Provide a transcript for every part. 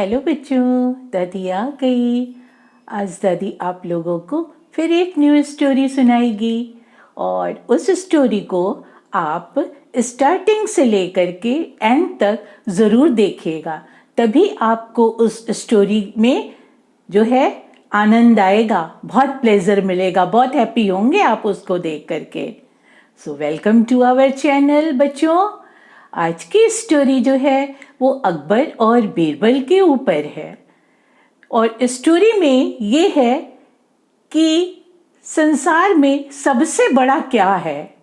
Hello बच्चों, दादी आ गई। आज दादी आप लोगों को फिर एक न्यू स्टोरी सुनाएगी और उस स्टोरी को आप स्टार्टिंग से लेकर के एंड तक ज़रूर देखिएगा, तभी आपको उस स्टोरी में जो है आनंद आएगा, बहुत प्लेजर मिलेगा, बहुत हैप्पी होंगे आप उसको देख करके। So welcome to our channel बच्चों। आज की स्टोरी जो है वो अकबर और बीरबल के ऊपर है और स्टोरी में ये है कि संसार में सबसे बड़ा क्या है,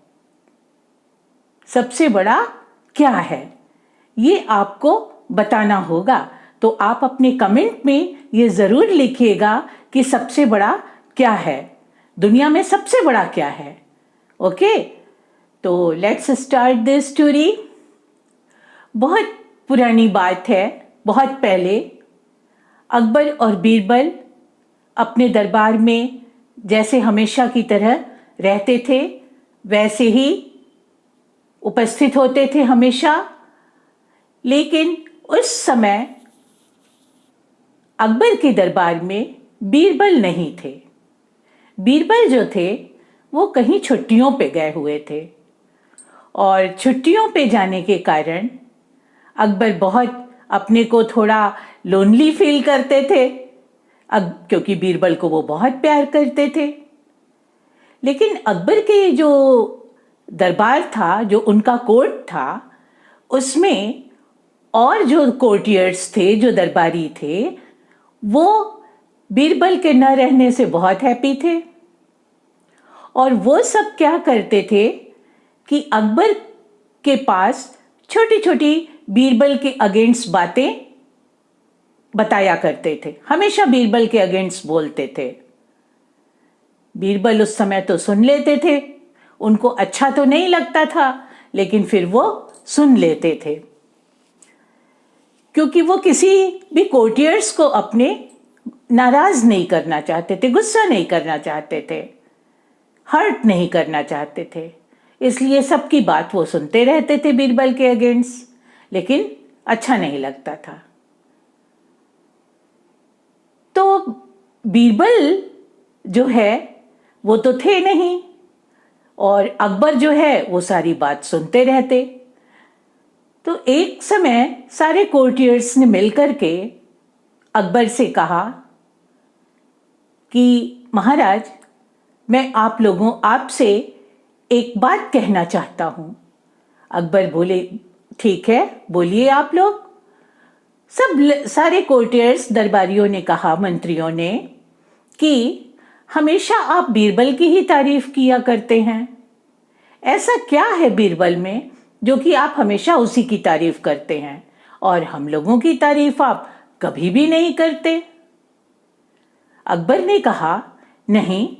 सबसे बड़ा क्या है ये आपको बताना होगा। तो आप अपने कमेंट में ये ज़रूर लिखिएगा कि सबसे बड़ा क्या है, दुनिया में सबसे बड़ा क्या है। ओके, तो लेट्स स्टार्ट दिस स्टोरी। बहुत पुरानी बात है, बहुत पहले अकबर और बीरबल अपने दरबार में जैसे हमेशा की तरह रहते थे वैसे ही उपस्थित होते थे हमेशा। लेकिन उस समय अकबर के दरबार में बीरबल नहीं थे। बीरबल जो थे वो कहीं छुट्टियों पे गए हुए थे और छुट्टियों पे जाने के कारण अकबर बहुत अपने को थोड़ा लोनली फील करते थे, क्योंकि बीरबल को वो बहुत प्यार करते थे। लेकिन अकबर के जो दरबार था, जो उनका कोर्ट था, उसमें और जो कोर्टियर्स थे, जो दरबारी थे, वो बीरबल के न रहने से बहुत हैप्पी थे और वो सब क्या करते थे कि अकबर के पास छोटी छोटी बीरबल के अगेंस्ट बातें बताया करते थे, हमेशा बीरबल के अगेंस्ट बोलते थे। बीरबल उस समय तो सुन लेते थे, उनको अच्छा तो नहीं लगता था लेकिन फिर वो सुन लेते थे, क्योंकि वो किसी भी कोर्टियर्स को अपने नाराज नहीं करना चाहते थे, गुस्सा नहीं करना चाहते थे, हर्ट नहीं करना चाहते थे। इसलिए सबकी बात वो सुनते रहते थे बीरबल के अगेंस्ट, लेकिन अच्छा नहीं लगता था। तो बीरबल जो है वो तो थे नहीं और अकबर जो है वो सारी बात सुनते रहते। तो एक समय सारे कोर्टियर्स ने मिलकर के अकबर से कहा कि महाराज, मैं आपसे एक बात कहना चाहता हूं। अकबर बोले, ठीक है, बोलिए आप लोग। सारे कोर्टियर्स, दरबारियों ने कहा, मंत्रियों ने, कि हमेशा आप बीरबल की ही तारीफ किया करते हैं। ऐसा क्या है बीरबल में जो कि आप हमेशा उसी की तारीफ करते हैं और हम लोगों की तारीफ आप कभी भी नहीं करते। अकबर ने कहा, नहीं,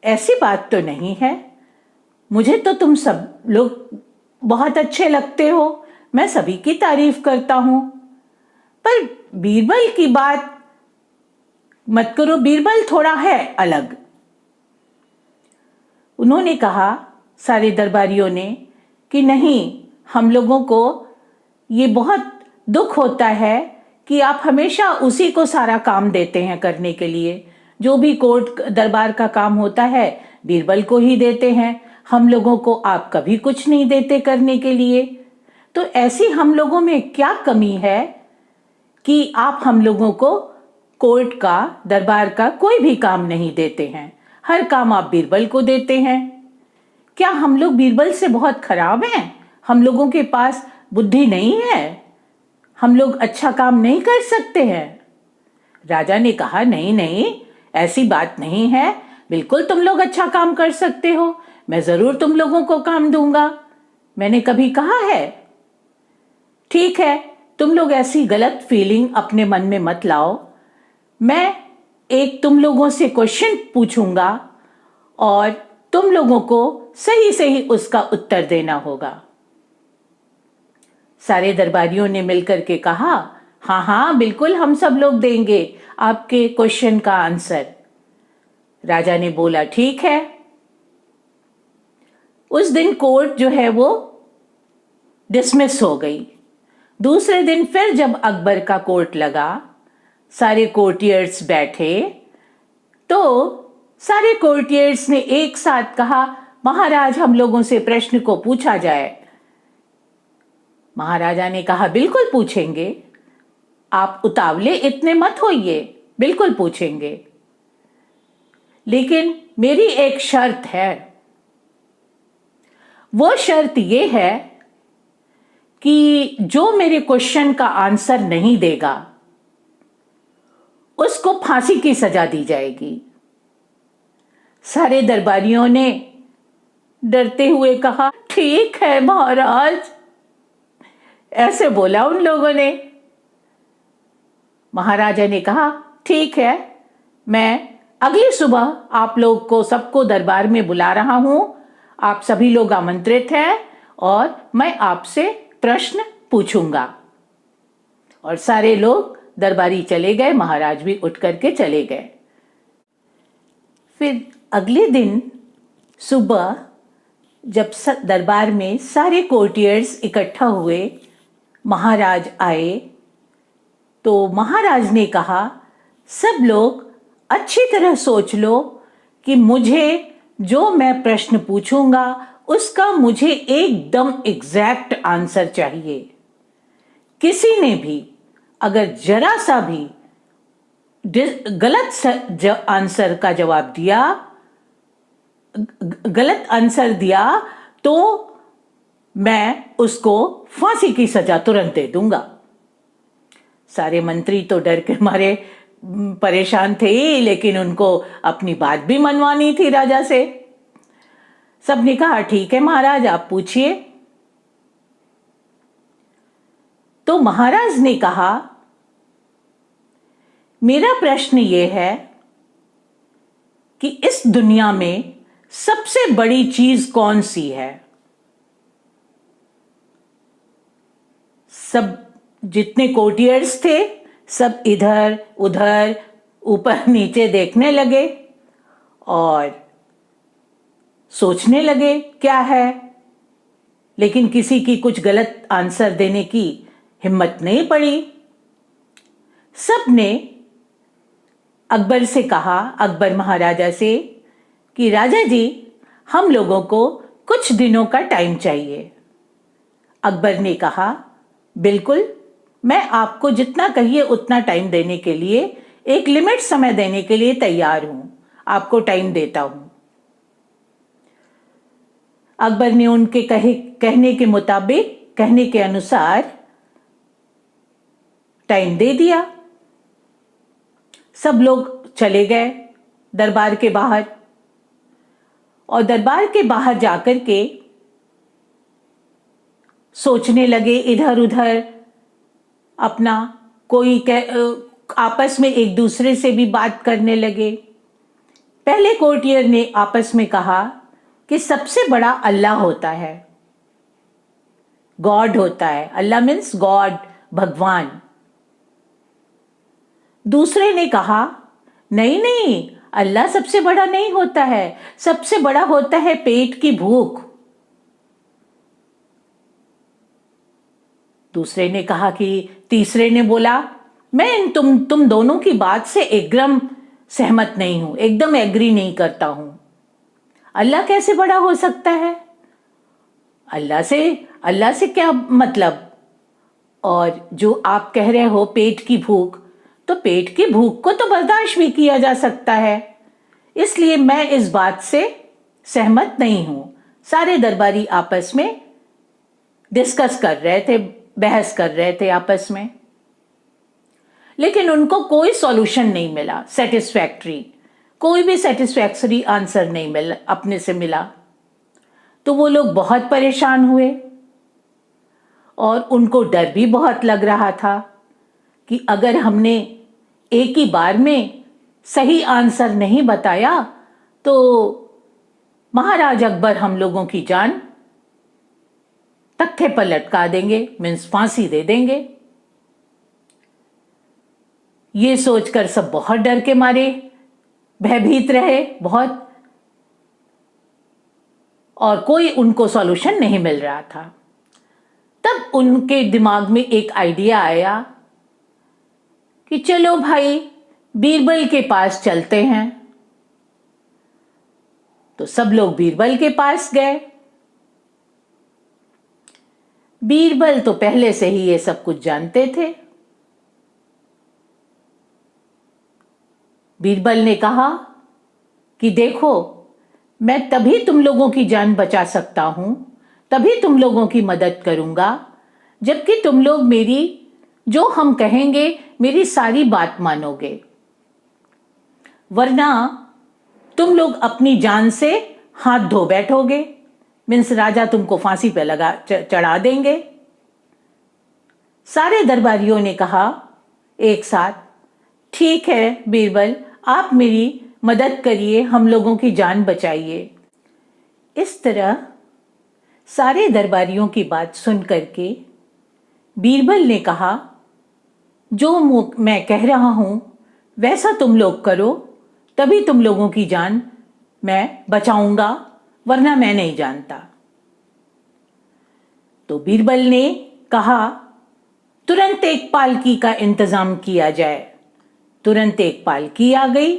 ऐसी बात तो नहीं है, मुझे तो तुम सब लोग बहुत अच्छे लगते हो, मैं सभी की तारीफ करता हूं, पर बीरबल की बात मत करो, बीरबल थोड़ा है अलग। उन्होंने कहा, सारे दरबारियों ने, कि नहीं, हम लोगों को ये बहुत दुख होता है कि आप हमेशा उसी को सारा काम देते हैं करने के लिए, जो भी कोर्ट दरबार का काम होता है बीरबल को ही देते हैं, हम लोगों को आप कभी कुछ नहीं देते करने के लिए। तो ऐसी हम लोगों में क्या कमी है कि आप हम लोगों को कोर्ट का, दरबार का कोई भी काम नहीं देते हैं, हर काम आप बीरबल को देते हैं। क्या हम लोग बीरबल से बहुत खराब हैं? हम लोगों के पास बुद्धि नहीं है? हम लोग अच्छा काम नहीं कर सकते हैं? राजा ने कहा, नहीं नहीं, ऐसी बात नहीं है, बिल्कुल तुम लोग अच्छा काम कर सकते हो, मैं जरूर तुम लोगों को काम दूंगा, मैंने कभी कहा है? ठीक है, तुम लोग ऐसी गलत फीलिंग अपने मन में मत लाओ, मैं एक तुम लोगों से क्वेश्चन पूछूंगा और तुम लोगों को सही सही उसका उत्तर देना होगा। सारे दरबारियों ने मिलकर के कहा, हाँ हाँ, बिल्कुल हम सब लोग देंगे आपके क्वेश्चन का आंसर। राजा ने बोला, ठीक है। उस दिन कोर्ट जो है वो डिसमिस हो गई। दूसरे दिन फिर जब अकबर का कोर्ट लगा सारे कोर्टियर्स बैठे तो सारे कोर्टियर्स ने एक साथ कहा, महाराज हम लोगों से प्रश्न को पूछा जाए। महाराजा ने कहा, बिल्कुल पूछेंगे, आप उतावले इतने मत होइए, बिल्कुल पूछेंगे, लेकिन मेरी एक शर्त है। वो शर्त ये है कि जो मेरे क्वेश्चन का आंसर नहीं देगा उसको फांसी की सजा दी जाएगी। सारे दरबारियों ने डरते हुए कहा, ठीक है महाराज। ऐसे बोला उन लोगों ने। महाराजा ने कहा, ठीक है, मैं अगली सुबह आप लोग को सबको दरबार में बुला रहा हूं। आप सभी लोग आमंत्रित हैं और मैं आपसे प्रश्न पूछूंगा। और सारे लोग दरबारी चले गए, महाराज भी उठ करके चले गए। फिर अगले दिन सुबह जब दरबार में सारे कोर्टियर्स इकट्ठा हुए, महाराज आए, तो महाराज ने कहा, सब लोग अच्छी तरह सोच लो कि मुझे जो मैं प्रश्न पूछूंगा उसका मुझे एकदम एग्जैक्ट आंसर चाहिए। किसी ने भी अगर जरा सा भी गलत आंसर का जवाब दिया, गलत आंसर दिया, तो मैं उसको फांसी की सजा तुरंत दे दूंगा। सारे मंत्री तो डर के मारे परेशान थे, लेकिन उनको अपनी बात भी मनवानी थी राजा से। सबने कहा, ठीक है महाराज, आप पूछिए। तो महाराज ने कहा, मेरा प्रश्न ये है कि इस दुनिया में सबसे बड़ी चीज कौन सी है? सब जितने कोर्टियर्स थे सब इधर उधर ऊपर नीचे देखने लगे और सोचने लगे क्या है, लेकिन किसी की कुछ गलत आंसर देने की हिम्मत नहीं पड़ी। सब ने अकबर से कहा, अकबर महाराजा से, कि राजा जी हम लोगों को कुछ दिनों का टाइम चाहिए। अकबर ने कहा, बिल्कुल, मैं आपको जितना कहिए उतना टाइम देने के लिए, एक लिमिट समय देने के लिए तैयार हूं, आपको टाइम देता हूं। अकबर ने उनके कहने के मुताबिक, कहने के अनुसार टाइम दे दिया। सब लोग चले गए दरबार के बाहर, और दरबार के बाहर जाकर के सोचने लगे इधर उधर अपना, कोई आपस में एक दूसरे से भी बात करने लगे। पहले कोर्टियर ने आपस में कहा कि सबसे बड़ा अल्लाह होता है, गॉड होता है। अल्लाह मीन्स गॉड, भगवान। दूसरे ने कहा, नहीं नहीं, अल्लाह सबसे बड़ा नहीं होता है, सबसे बड़ा होता है पेट की भूख। दूसरे ने कहा कि तीसरे ने बोला, मैं तुम दोनों की बात से एकदम सहमत नहीं हूं, एकदम एग्री नहीं करता हूं। अल्लाह कैसे बड़ा हो सकता है? अल्लाह से क्या मतलब? और जो आप कह रहे हो पेट की भूख, तो पेट की भूख को तो बर्दाश्त भी किया जा सकता है, इसलिए मैं इस बात से सहमत नहीं हूं। सारे दरबारी आपस में डिस्कस कर रहे थे, बहस कर रहे थे आपस में, लेकिन उनको कोई सॉल्यूशन नहीं मिला सेटिस्फैक्टरी, कोई भी सेटिस्फैक्टरी आंसर नहीं मिला, अपने से मिला। तो वो लोग बहुत परेशान हुए और उनको डर भी बहुत लग रहा था कि अगर हमने एक ही बार में सही आंसर नहीं बताया तो महाराज अकबर हम लोगों की जान तख्ते पर लटका देंगे, मीन्स फांसी दे देंगे। ये सोचकर सब बहुत डर के मारे भयभीत रहे बहुत, और कोई उनको सॉल्यूशन नहीं मिल रहा था। तब उनके दिमाग में एक आइडिया आया कि चलो भाई बीरबल के पास चलते हैं। तो सब लोग बीरबल के पास गए। बीरबल तो पहले से ही ये सब कुछ जानते थे। बीरबल ने कहा कि देखो, मैं तभी तुम लोगों की जान बचा सकता हूं, तभी तुम लोगों की मदद करूंगा, जबकि तुम लोग मेरी जो हम कहेंगे मेरी सारी बात मानोगे, वरना तुम लोग अपनी जान से हाथ धो बैठोगे। मीन्स राजा तुमको फांसी पे चढ़ा देंगे। सारे दरबारियों ने कहा एक साथ, ठीक है बीरबल, आप मेरी मदद करिए, हम लोगों की जान बचाइए। इस तरह सारे दरबारियों की बात सुन करके बीरबल ने कहा, जो मैं कह रहा हूं वैसा तुम लोग करो, तभी तुम लोगों की जान मैं बचाऊंगा, वरना मैं नहीं जानता। तो बीरबल ने कहा, तुरंत एक पालकी का इंतजाम किया जाए। तुरंत एक पालकी आ गई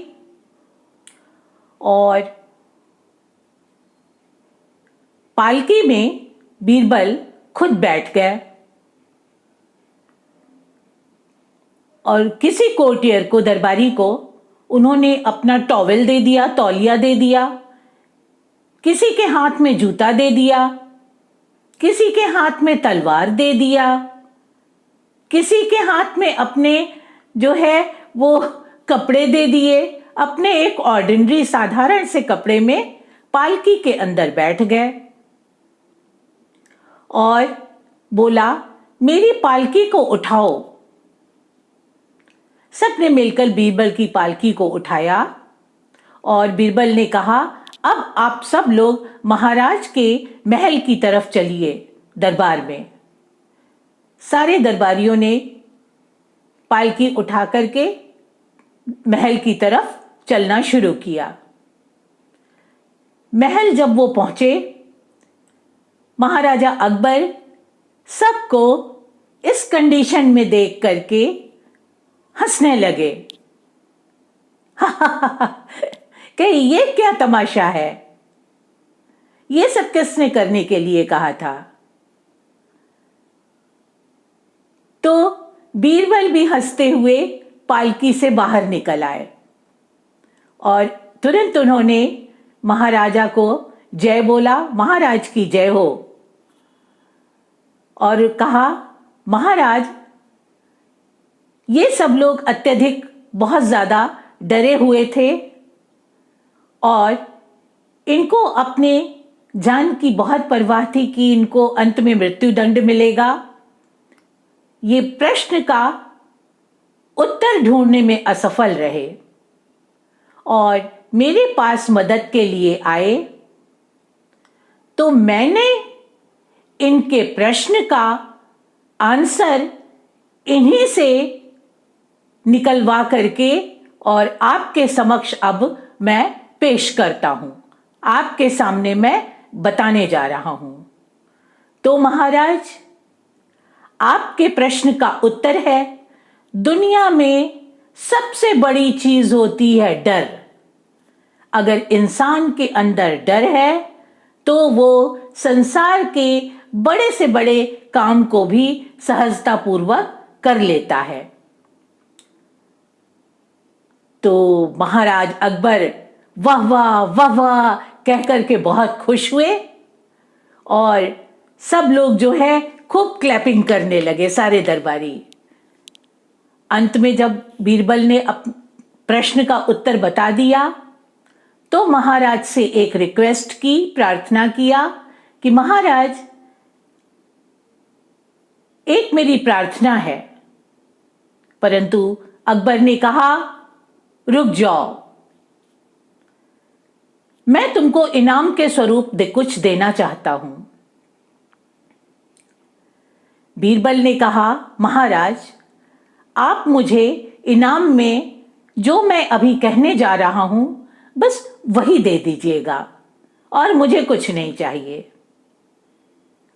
और पालकी में बीरबल खुद बैठ गए और किसी कोर्टियर को, दरबारी को, उन्होंने अपना टॉवेल दे दिया, तौलिया दे दिया, किसी के हाथ में जूता दे दिया, किसी के हाथ में तलवार दे दिया, किसी के हाथ में अपने जो है वो कपड़े दे दिए। अपने एक ऑर्डिनरी साधारण से कपड़े में पालकी के अंदर बैठ गए और बोला, मेरी पालकी को उठाओ। सबने मिलकर बीरबल की पालकी को उठाया और बीरबल ने कहा, अब आप सब लोग महाराज के महल की तरफ चलिए। दरबार में सारे दरबारियों ने पालकी उठा करके महल की तरफ चलना शुरू किया। महल जब वो पहुंचे, महाराजा अकबर सबको इस कंडीशन में देख करके हंसने लगे। कि ये क्या तमाशा है, ये सब किसने करने के लिए कहा था। तो बीरबल भी हंसते हुए पालकी से बाहर निकल आए और तुरंत उन्होंने महाराजा को जय बोला, महाराज की जय हो, और कहा, महाराज, ये सब लोग अत्यधिक बहुत ज्यादा डरे हुए थे और इनको अपने जान की बहुत परवाह थी कि इनको अंत में मृत्यु दंड मिलेगा। ये प्रश्न का उत्तर ढूंढने में असफल रहे और मेरे पास मदद के लिए आए, तो मैंने इनके प्रश्न का आंसर इन्हीं से निकलवा करके और आपके समक्ष अब मैं पेश करता हूं, आपके सामने मैं बताने जा रहा हूं। तो महाराज, आपके प्रश्न का उत्तर है, दुनिया में सबसे बड़ी चीज होती है डर। अगर इंसान के अंदर डर है तो वो संसार के बड़े से बड़े काम को भी सहजतापूर्वक कर लेता है। तो महाराज अकबर वाह वाह वाह वाह कह करके बहुत खुश हुए और सब लोग जो है खूब क्लैपिंग करने लगे, सारे दरबारी। अंत में जब बीरबल ने प्रश्न का उत्तर बता दिया तो महाराज से एक रिक्वेस्ट की, प्रार्थना किया कि महाराज, एक मेरी प्रार्थना है। परंतु अकबर ने कहा, रुक जाओ, मैं तुमको इनाम के स्वरूप कुछ देना चाहता हूं। बीरबल ने कहा, महाराज, आप मुझे इनाम में जो मैं अभी कहने जा रहा हूं बस वही दे दीजिएगा और मुझे कुछ नहीं चाहिए।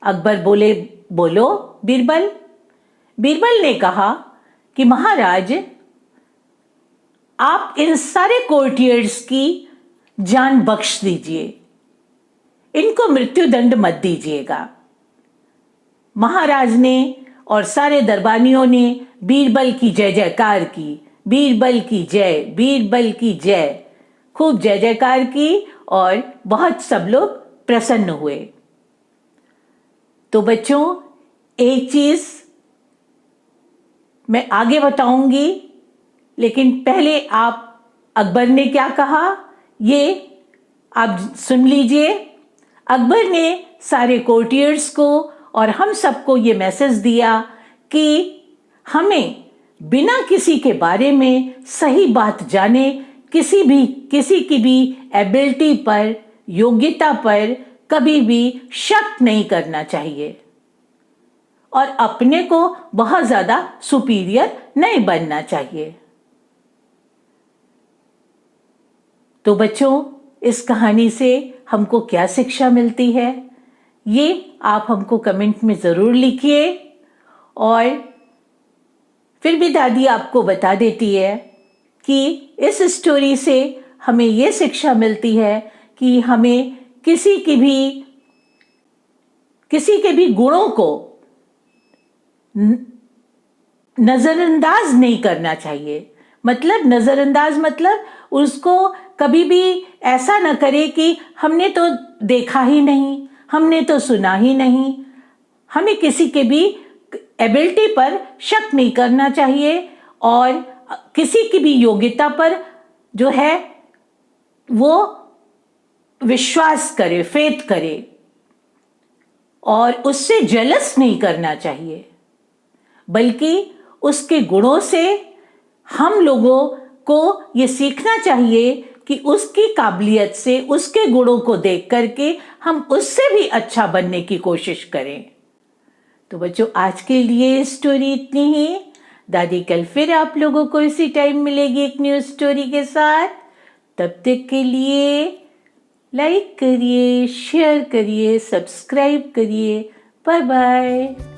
अकबर बोले, बोलो बीरबल। बीरबल ने कहा कि महाराज, आप इन सारे कोर्टियर्स की जान बख्श दीजिए, इनको मृत्युदंड मत दीजिएगा। महाराज ने और सारे दरबानियों ने बीरबल की जय जयकार की, बीरबल की जय, बीरबल की जय, खूब जय जयकार की और बहुत सब लोग प्रसन्न हुए। तो बच्चों, एक चीज मैं आगे बताऊंगी, लेकिन पहले आप अकबर ने क्या कहा ये आप सुन लीजिए। अकबर ने सारे कोर्टियर्स को और हम सबको ये मैसेज दिया कि हमें बिना किसी के बारे में सही बात जाने किसी की भी एबिलिटी पर, योग्यता पर कभी भी शक नहीं करना चाहिए और अपने को बहुत ज्यादा सुपीरियर नहीं बनना चाहिए। तो बच्चों, इस कहानी से हमको क्या शिक्षा मिलती है ये आप हमको कमेंट में जरूर लिखिए। और फिर भी दादी आपको बता देती है कि इस स्टोरी से हमें ये शिक्षा मिलती है कि हमें किसी के भी गुणों को नजरअंदाज नहीं करना चाहिए। मतलब नजरअंदाज मतलब उसको कभी भी ऐसा ना करे कि हमने तो देखा ही नहीं, हमने तो सुना ही नहीं। हमें किसी के भी एबिलिटी पर शक नहीं करना चाहिए और किसी की भी योग्यता पर जो है वो विश्वास करे, फेथ करे और उससे जेलस नहीं करना चाहिए, बल्कि उसके गुणों से हम लोगों को ये सीखना चाहिए कि उसकी काबिलियत से, उसके गुणों को देख करके हम उससे भी अच्छा बनने की कोशिश करें। तो बच्चों, आज के लिए स्टोरी इतनी ही। दादी कल फिर आप लोगों को इसी टाइम मिलेगी एक न्यू स्टोरी के साथ। तब तक के लिए लाइक करिए, शेयर करिए, सब्सक्राइब करिए। Bye bye.